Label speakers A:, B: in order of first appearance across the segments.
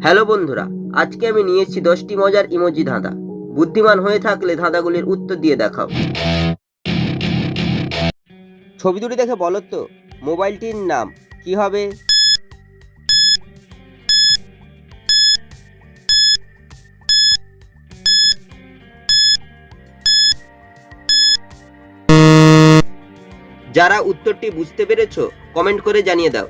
A: Hello বন্ধুরা, আজকে আমি নিয়ে এসেছি 10টি মজার ইমোজি ধাঁধা। বুদ্ধিমান হয়ে থাকলে ধাঁধাগুলির উত্তর দিয়ে দেখাও। ছবি দুটি দেখে বলো তো মোবাইলটির নাম কি হবে? যারা উত্তরটি বুঝতে পেরেছো কমেন্ট করে জানিয়ে দাও।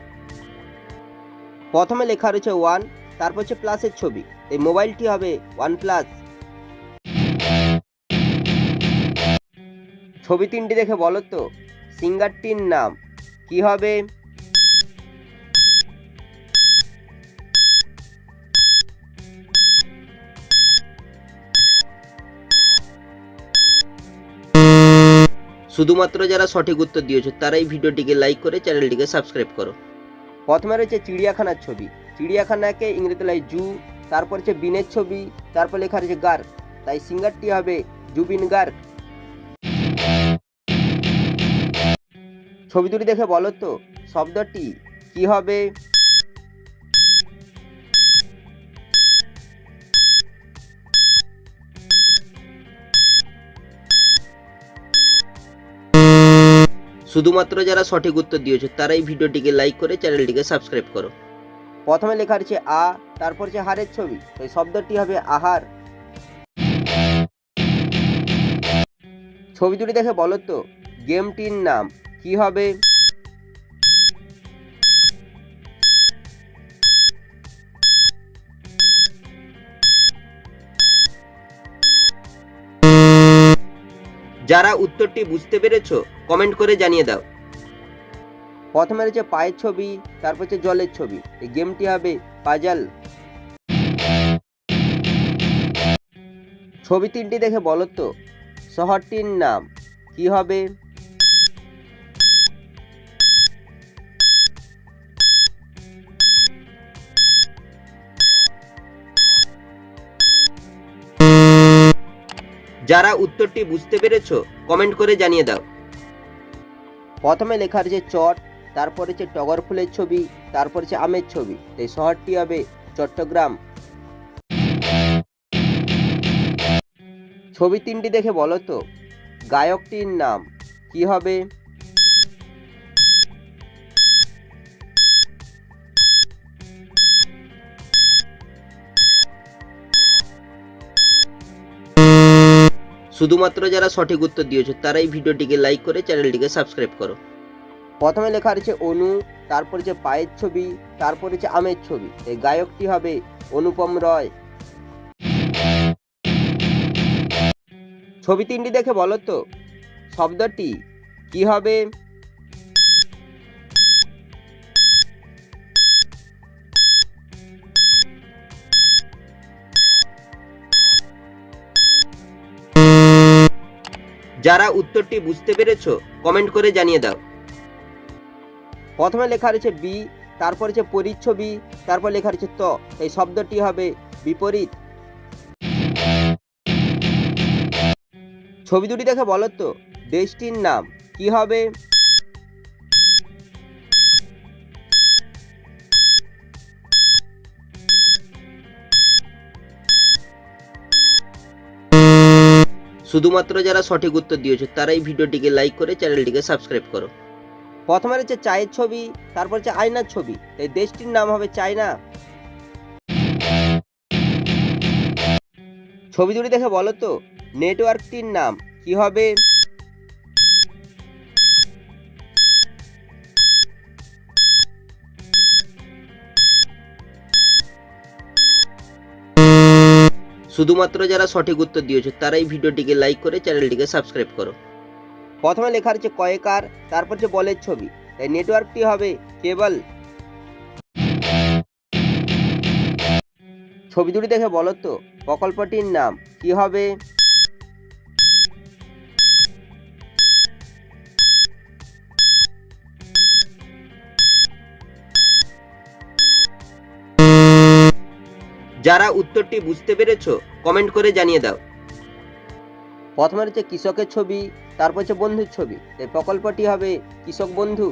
A: প্রথমে লেখা রয়েছে 1, তারপর হচ্ছে প্লাসের ছবি, এই মোবাইলটি হবে OnePlus। ছবি তিনটি দেখে বলো তো সিঙ্গারটির নাম কি হবে? শুধুমাত্র যারা সঠিক উত্তর দিয়েছো তারাই ভিডিওটিকে লাইক করে চ্যানেলটিকে সাবস্ক্রাইব করো। প্রথমে রয়েছে চিড়িয়াখানার ছবি, চিড়িয়াখানাকে ইংরেজিতে লাই জু, তারপর হচ্ছে বিনের ছবি, তারপর লেখা রয়েছে গার্গ, তাই সিঙ্গারটি হবে জুবিন গার্গ। ছবি দুটি দেখে বলো তো শব্দটি কি হবে? শুধুমাত্র যারা সঠিক উত্তর দিয়েছো তারাই ভিডিওটিকে লাইক করে চ্যানেলটিকে সাবস্ক্রাইব করো। প্রথমে লেখা রয়েছে আ, তারপর হচ্ছে হারের ছবি, তাই শব্দটি হবে আহার। ছবি দুটি দেখে বলো তো গেমটির নাম কি হবে? যারা উত্তরটি বুঝতে পেরেছো কমেন্ট করে জানিয়ে দাও। প্রথমে রয়েছে পায়ের ছবি, তারপর হচ্ছে জলের ছবি, এই গেমটি হবে পাজল। ছবি তিনটি দেখে বলো তো শহরটির নাম কি হবে? যারা উত্তরটি বুঝতে পেরেছো কমেন্ট করে জানিয়ে দাও। প্রথমে লেখা রয়েছে চট, তারপর হচ্ছে টগর ফুলের ছবি, তারপর হচ্ছে আমের ছবি, এই শহরটি হবে চট্টগ্রাম। ছবি তিনটি দেখে বলো তো গায়কটির নাম কি হবে? শুধুমাত্র যারা সঠিক উত্তর দিয়েছো তারাই ভিডিওটিকে লাইক করে চ্যানেলটিকে সাবস্ক্রাইব করো। প্রথমে লেখা রয়েছে অনু, তারপর হচ্ছে পায়ের ছবি, তারপর হচ্ছে আমের ছবি, এই গায়কটি হবে অনুপম রয়। ছবি তিনটি দেখে বলো তো শব্দটি কি হবে? যারা উত্তরটি বুঝতে পেরেছো কমেন্ট করে জানিয়ে দাও। প্রথমে লেখা রয়েছে বি, তারপর হচ্ছে পরিচ্ছবি, তারপর লেখা রয়েছে ত, এই শব্দটি হবে বিপরীত। ছবি দুটি দেখে বলো তো দেশটির নাম কি হবে? শুধুমাত্র যারা সঠিক উত্তর দিয়েছো তারাই ভিডিওটিকে লাইক করে চ্যানেলটিকে সাবস্ক্রাইব করো। প্রথমে রয়েছে চায়ের ছবি, তারপর হচ্ছে আয়নার ছবি, তাই দেশটির নাম হবে চায়না। ছবি দুটি দেখে বলো তো নেটওয়ার্কটির নাম কি হবে? শুধুমাত্র যারা সঠিক উত্তর দিয়েছো তারাই ভিডিওটিকে লাইক করে চ্যানেলটিকে সাবস্ক্রাইব করো। প্রথমে লেখা রয়েছে কয়েকার, তারপর হচ্ছে বলের ছবি, তাই নেটওয়ার্কটি হবে কেবল। ছবি দুটি দেখে বলো তো প্রকল্পটির নাম কি হবে? যারা উত্তরটি বুঝতে পেরেছো কমেন্ট করে জানিয়ে দাও। প্রথমে রয়েছে কৃষকের ছবি, তারপর হচ্ছে বন্ধুর ছবি, তাই প্রকল্পটি হবে কৃষক বন্ধু।